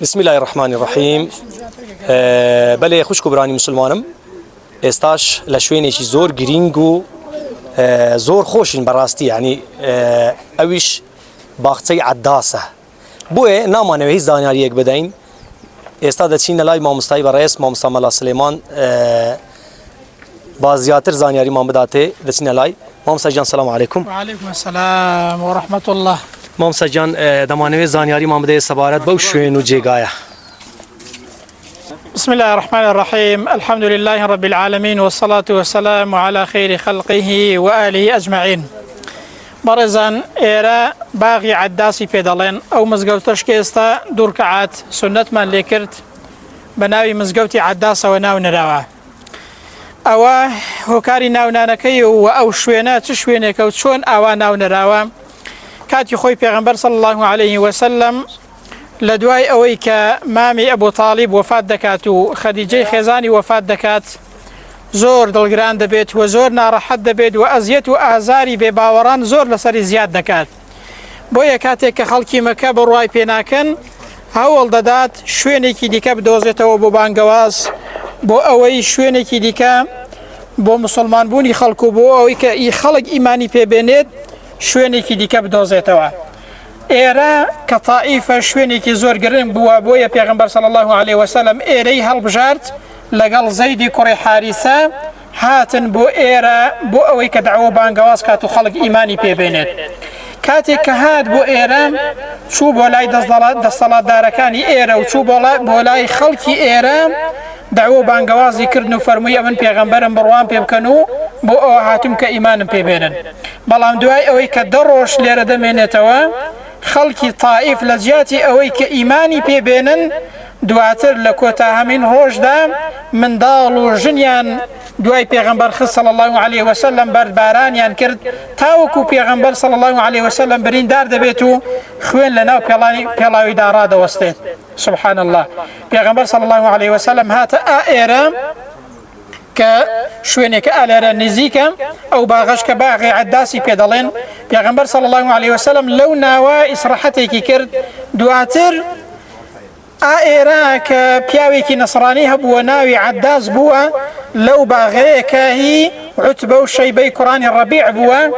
بسم الله الرحمن الرحيم. بله خوش كبراني مسلمانم استاش لشوينيشي زور جرينجو زور خوشين براستي يعني اويش باختي عداسه بوه نامانه هیچ زانیاری یک بدین استاد چین لای ما مستای برئیس ما مستعمل سلیمان بازیاتر زانیاری ما بداته دچین لای ما مسجان سلام علیکم. و علیکم السلام و رحمت الله. ما مسجان دمانه زانیاری ما بده سبارت بوشین و جگایا. بسم الله الرحمن الرحيم. الحمد لله رب العالمين والصلاة والسلام على خير خلقه وآله أجمعين. برزان إيرا باغي عداسي بيدالين أو مزقوتش كيستا دور كعات سنة من ليكرت بناوي مزقوتي عداسة وناو نراوا أوا هوكاري ناو نانكي وأو شوينا تشوينك وتشون أوا ناو نراوا كاتي خوي بيغمبر صلى الله عليه وسلم لدواي أويك مامي أبو طالب وفاة دكات وخديجة خزاني وفاة دكات زور دلگران دبيت وزور ناراحت دبيت وأزيت وآزاري بباوران زور لسري زياد دكات بويا كاتيك خلقي مكة برواي بيناكن هاول دادات شوينيكي ديكا بدوزيتو بو بانقواز بو أوي شوينيكي ديكا بو مسلمان بوني خلقو بو أويك إي خلق إيماني بيبينيت شوينيكي ديكا بدوزيتو إيرا كطائفة شوينيكي زور قرن بوا بويا بيغمبر صلى الله عليه وسلم إيري هالبجارت لقال زيدي كوري حارثة هاتن بو إيرا بو أوي كدعوه بانقواز كاتو خلق إيماني بيبينت كاتي كهاد بو إيرا شو بولاي دصلاة داركاني إيرا وشو بولاي خلقي إيرا دعوه بانقوازي كردنو فرمي من بيغمبرن بروان بيبكنو بو أو هاتم كإيمان بيبينن بلام دواي أوي كدروش ليرا دمينتوا خلقي طائف لجاتي أوي كإيماني بيبينن دواتر لكوتا همين روجدا من دالو جنيان دواي بيغمبر صلى الله عليه وسلم باران يان كرد تاوكو بيغمبر صلى الله عليه وسلم برين دار دبيتو خوين لنا بيلاوي دارا دوستيت سبحان الله. بيغمبر صلى الله عليه وسلم هات آئرا كشويني كآليرا نزيكا أو باغش كباغي عداسي بيدالين بيغمبر صلى الله عليه وسلم لو ناوا إسراحتي كرد دواتر آئرا كبياويكي نصراني هبوا ناوي عداز بوا لو باغيك هي عتبة وشيبي قرآن الربيع بوا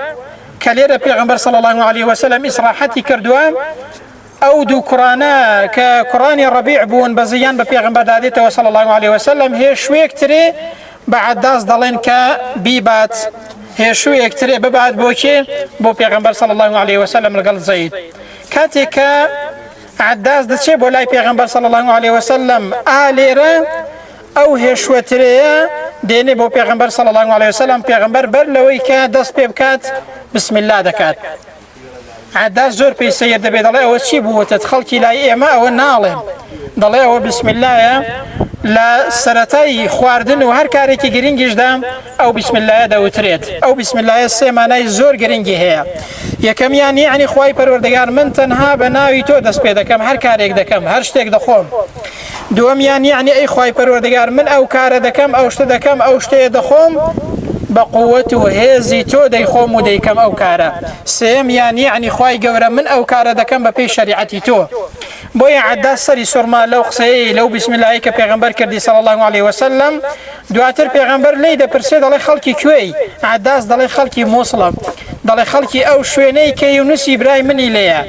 كليرا بيغمبر صلى الله عليه وسلم إسراحتي كردوا أو دو قرانا كقرآن الربيع بون بزيان ببيغمبر داديته صلى الله عليه وسلم هي شويك تري بعد داز دلين كبيبات هي شويك تري ببعد بوكي بو بيغمبر صلى الله عليه وسلم لقل زيد كاتك عداز دتشي بولاي بيغمبر صلى الله عليه وسلم آليرا أو هي شوتريا ديني بو بيغمبر صلى الله عليه وسلم بيغمبر برلوي كدس بيبكات بسم الله دكات عداز زور بي سيد دبي ضلي أو شي بو تدخلكي لا إيما أو النالم ضلي أو بسم الله لا سرتي خواردن وهر كاريكي جرينجش دام أو بسم الله دوتريت أو بسم الله السيماني زور جرينجي هي يا كم يعني خواي پروردگار من تنها بناوي تو دس بيدا كم هر كاريك دكم هر شتيك دخوم دوم يعني أي خواي پروردگار من أو كار دكم أو شت دكم أو شتي دخوم بقوته هزي تو دي خوم ودي كم أو كارا سيم يعني خواي جورا من أو كارا دكم ببي شريعتي تو بويا عداس سري سرما لو قصي لو بسم الله كبيغمبر كردي صلى الله عليه وسلم دواتر بيغمبر ليدا برسي دالي خلقي كوي عداس دالي خلقي موصلم دالي خلقي أو شويني كي يونس إبراهيم مني ليا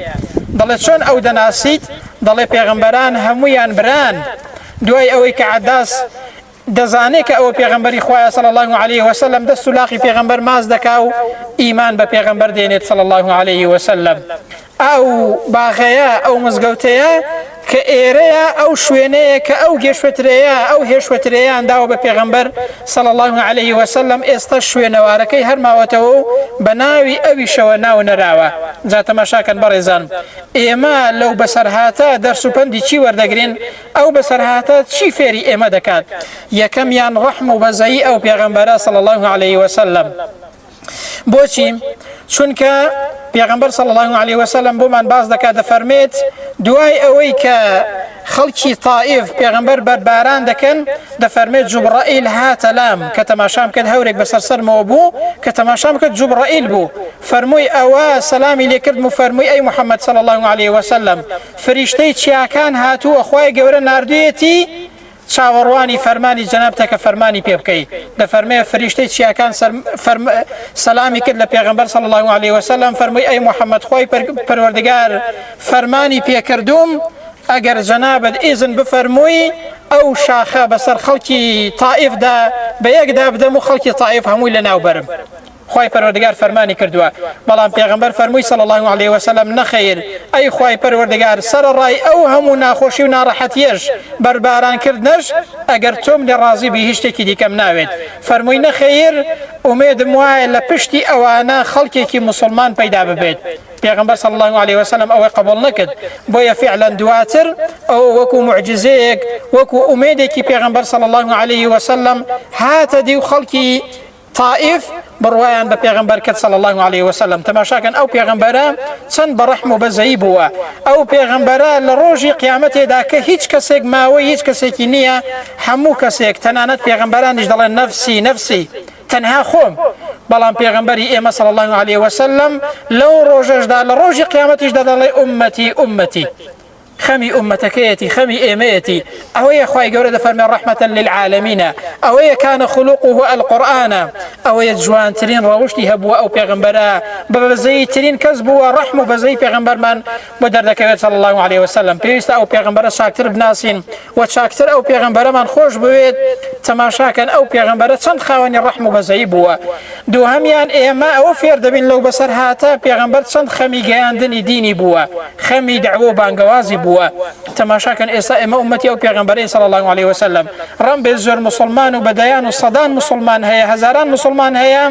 دالي شون أو دناسيت دالي بيغمبران همويان بران دواي أوي كعداس دزانيك أو بيغمبر إخوة صلى الله عليه وسلم دستو لاقي بيغمبر ماز دكاو إيمان ببيغمبر دينيت صلى الله عليه وسلم أو باغيا أو مزقوتيا كإيريا أو شوينيا كأو جيشوتريا أو هيشوتريا داو ببيغمبر صلى الله عليه وسلم استشوي نواركي هرماوتو بناوي أوي شوناو نراوا ذات مشاكل برزان إيما لو بسرهاتا درسو بندي چي وردقرين أو بسرهاتا چي فيري إيما دكات يكم يان رحم بزي أو بيغمبر صلى الله عليه وسلم بوشي چونك پیغمبر صلى الله عليه وسلم بومن باز دكا دفرميت دواي اوي ك خەڵکی طائف پێغەمبەر بەرباران دەکەن دەفەرمێت جوبرائیل هاتە لام کە تەماشام کرد هەورێک بەسەر سەرمەوە بوو کە تەماشام کرد جوبرائیل بوو فەرمووی ئەوە سەلامی لێکرد و فەرمووی ئەی محەممەد صلی الله عليه وسلم فریشتەی چیاکان هاتووە خوای گەورە ناردوویەتی چاوەڕوانی فەرمانی جەنابتە کە فەرمانی پێ بکەیت دەفەرمێ فریشتەی چیاکان سەلامی کرد لە پێغەمبەر صلی الله عليه وسلم فەرمووی ئەی محەممەد خۆی پەروەردگار فەرمانی پێکردوم ئەگەر جەنابەت ئیزن بفەرمووی ئەو شاخە بەسەر خەڵکی طائفدا بە یەکدا بدەم و خەڵکی طائف هەمووی لەناو بەرم خوای پەروەردگار فەرمانی کردووە بەڵام پێغەمبەر فەرمووی صلی الله عليه وسلم نەخەیر ئەی خوای پەروەردگار سەرڕای ئەو هەموو ناخۆشی و ناڕەحەتیەش بەربارانکردنەش ئەگەر تۆم لێ ڕازی بی هیچ شتێکی دیکەم ناوێت فەرمووی نەخەیر ئومێدم وایە لە پشتی ئەوانە خەڵکێکی مسلمان پەیدا ببێت پێغەمبەر صلی الله عليه وسلم ئەوەی قبول نەکرد بۆیە فعلا دواتر ئەو وەکو معجزەیەک وەکو ئومێدێکی پێغەمبەر صلی الله عليه وسلم هاتە دی و خەڵکی طائف بڕوایان بە پێغەمبەر کرد صلی الله عليه وسلم تەماشاکەن ئەو پێغەمبەرە چەند بەڕەحم و بەزەیی بووە ئەو پێغەمبەرە لە ڕۆژی قیامەتێدا کە هیچ کەسێک ماوەی هیچ کەسێکی نییە هەموو کەسێک تەنانەت پێغەمبەرانیش دەڵێن نەفسی نەفسی تەنها خۆم بەڵام پێغەمبەری ئێمە صلی الله عليه وسلم لەو ڕۆژەشدا لە ڕۆژی قیامەتیشدا دەڵێ ئومەتی ئومەتی خەمی ئومەتەکەیەتی خەمی ئێمەیەتی ئەوەیە خوای گەورە دەفەرمێ ڕەحمەتە للعالەمین ئەوەیە کانە خولوقه القورئان ئەوەیە جوانترین ڕەوشتی هەبووە ئەو پێغەمبەرە بە بەزەیترین کەس بووە ڕەحم و بەزەی پێغەمبەرمان بۆ دەردەکەوێت صلی الله عليه وسلم پێویستە ئەو پێغەمبەرە چاکتر بناسین و چاکتر ئەو پێغەمبەرەمان خۆش بوێت تەماشاکەن ئەو پێغەمبەرە چەند خاوەنی ڕەحم و بەزەیی بووە دووهەمیان ئێمە ئەوە فێر دەبین لەو بەسەر هاتە پێغەمبەر چەند خەمی گەیاندنی دینی بووە خەمی دەعوە و بانگەوازی بووە تەماشاکەن ئێستا ئێمە ئومەتی ئەو پێغەمبەرەی صلی الله عليه وسلم ڕەم بێ زۆر مسلمان و بەدەیان و سەدان مسلمان هەیە هەزاران مسلمان هەیە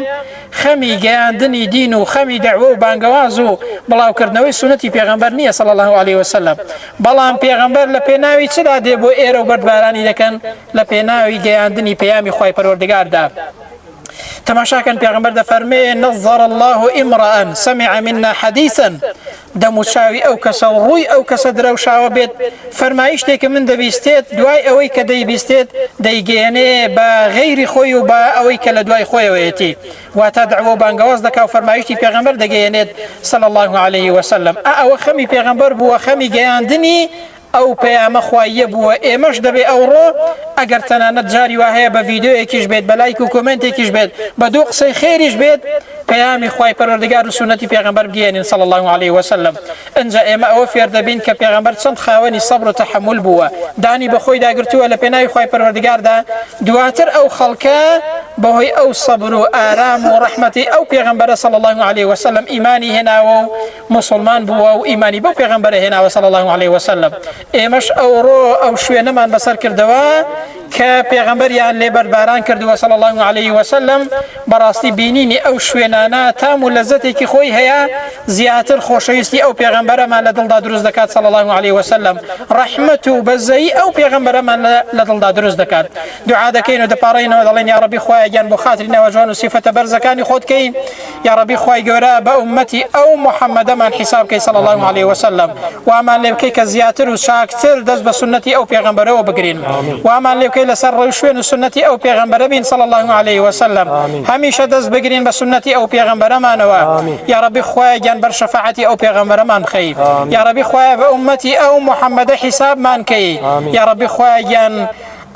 خەمی گەیاندنی دین و خەمی دەعوە و بانگەواز و بڵاوکردنەوەی سنەتی پێغەمبەر نییە صلی الله عليه وسلم بەڵام پێغەمبەر لە پێناوی چدا دێ بۆ ئێرە و بەردبارانی دەکەن لە پێناوی گەیاندنی پەیامی خوای پەروەردگاردا تماشاكن پیغمبر ده فرمي نظر الله امرأ سمع منا حديثا دموشاوي او كسا روي او كسا دروشاو بيت فرمايش تيك من ده بيستيت دواي اوي كدي بيستيت ديجيني با غير خوي وبا اوي كلا دواي خوي ويتي وتدعو بانغواز دكا فرمايش تي پیغمبر دجينيت صلى الله عليه وسلم او خمي پیغمبر بو خمي جاندني او پیام خوایه بو ایمش دبی اورو اگر تنانت جاری واه به ویدیو یکیش بید بلایک و کامنت یکیش بید بدو قصه خیریش بید پیام خوای پروردگار و سنتی پیغمبر بگین صلی الله علیه و سلم انجا ایما او فیر دبین که پیغمبر چند خوانی صبر و تحمل بو دانی به خوی داگرتو ول پنای خوای پروردگار دا دواتر او خلقه به او صبر و آرام و رحمت او پیغمبر صلی الله علیه و سلم ایمانی هنا و مسلمان بو و ایمانی بو پیغمبر هنا صلی الله علیه و سلم ایمش او رو او شوینه من بسر کردوا که پیغمبر یان لی برباران کردوا صلی الله علیه و سلم براستی بینینی او شوینانا تام و لذتی که خوی هیا زیاتر خوشویستی او پیغمبر من لدل دا دروز دکات صلی الله علیه و سلم رحمت و بزئی او پیغمبر من لدل دا دروز دکات دعا دکین و دپارین و دلین یا ربی خوای جان بخاطرنا و جوان و صفت برزکانی خود کین یا ربی خوای گورا با امتی او محمد من حساب کی صلی الله علیه و سلم و امان لبکی که زیاتر و شاکتر دست به سنتی او پیغمبر او بگرین و امان لبکی لسر روشوین سنتی او پیغمبر بین صلی الله علیه و سلم همیشه دست بگرین به سنتی او پیغمبر من و یا ربی خوای جان بر شفاعتی او پیغمبر من خیر یا ربی خوای به امتی او محمد حساب من کی یا ربی خوای جان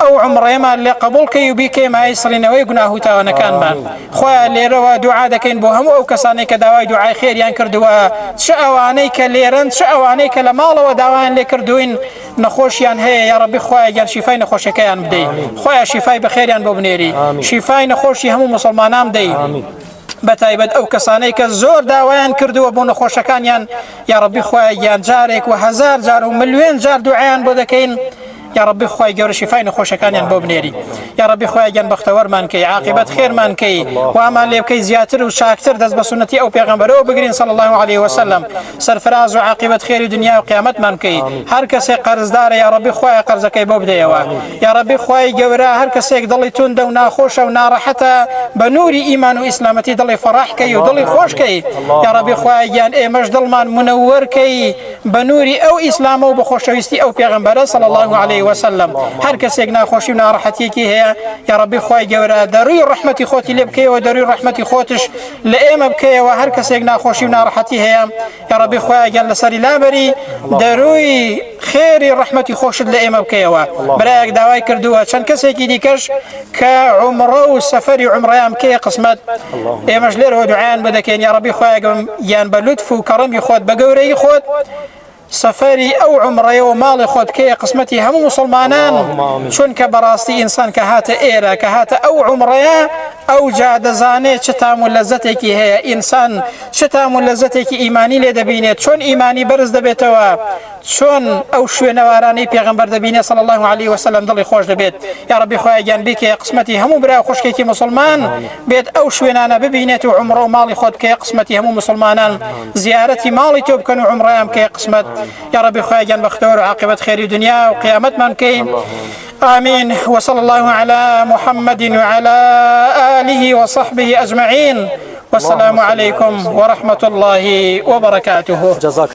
او عمره ما اللي قبول كي بيكي ما يصلنا ويقناه تاوانا كان من خويا اللي روا دعاء دكين بوهم او كسانيك دواي دعاء خير ينكر دوا شاوانيك ليرن شاوانيك لمال ودوان اللي كردوين نخوش يان هي يا ربي خويا جان شفاي نخوش كيان بدي خويا شفاي بخير يان بوبنيري شفاي نخوش هم مسلمانان بدي بتايبد او كسانيك زور داوان كردو بو نخوشكان يان يا ربي خويا جان جارك وهزار جار ومليون جار دعاء بودكين يا ربي خوای گەورە شفای نەخۆشەکانیان بۆ بنێری یا ربی خوای گیان بەختەوەرمان کەی عاقبەت خێرمان کەی وامان لێ بکەی زیاتر و چاکتر دەست بە سنەتی ئەو پێغەمبەرەوە بگرین صلی الله عليه وسلم سەرفراز و عاقبەت خێری دنیا و قیامەتمان کەی هەر کەسێک قەرزدارە یا ربی خوای قەرزەکەی بۆ بدەیەوە یا ربی خوای گەورە هەر کەسێک دڵی توندە و ناخۆشە و ناڕەحەتە بە نوری ئیمان و ئیسلامەتی دڵی فەڕاحکەی و دڵی خۆشکەی یا ربی خوای گیان ئێمەش دڵمان منەوەرکەی بە نوری ئەو ئیسلامە و بە خۆشەویستی ئەو پێغەمبەرە صلی الله عليه وسلم هەر کەسێک ناخۆشی و ناڕەحەتیەکی هەیە یا ربی خوای گەورە دەروی ڕەحمەتی خۆتی لێ بکەیەوە دەروی ڕەحمەتی خۆتش لە ئێمە بکەیەوە هەر کەسێک ناخۆشی و ناڕەحەتی هەیە یا ربی خوای گیان لەسەری لابەری دەروی خێری ڕەحمەتی خۆشت لە ئێمە بکەیەوە برایەک داوای کردووە چەند کەسێکی دیکەش کە عومڕە و سەفەری عومڕەیان بکەیە قسمەت ئێمەش لێرەوە دوعایان بدەکەین یا ربی خوای گیان بە لوتف و کەڕەمی خۆت بە گەورەی خۆت سفری او عمره و مال خود که قسمتی همو مسلمانان چون که براستی انسان که هات ایره که هات او عمره او جادزانه چتام و لذتی که هی انسان چتام و لذتی که ایمانی لیده بینید چون ایمانی برز دبیتوا چون او شوێنەوارانەی پێغەمبەر دەبینێ صلی الله عليه وسلم دڵی خۆش دەبێت یا ربی خوای گیان بیکە قسمەتی هەموو برا خوشکێکی مسلمان بێت ئەو شوێنانە ببینێت و عمرە و ماڵی خۆت بکەیە قسمەتی هەموو مسلمانان زیارەتی ماڵی تۆ بکەن و عمرەیان بکەیە قسمەت یا ربی خوای گیان بەختەوەر و عاقبەت خێری دنیا و قیامەتمان بکەین آمين وصلى الله على محمد وعلى آله وصحبه أجمعين والسلام عليكم ورحمة الله وبركاته.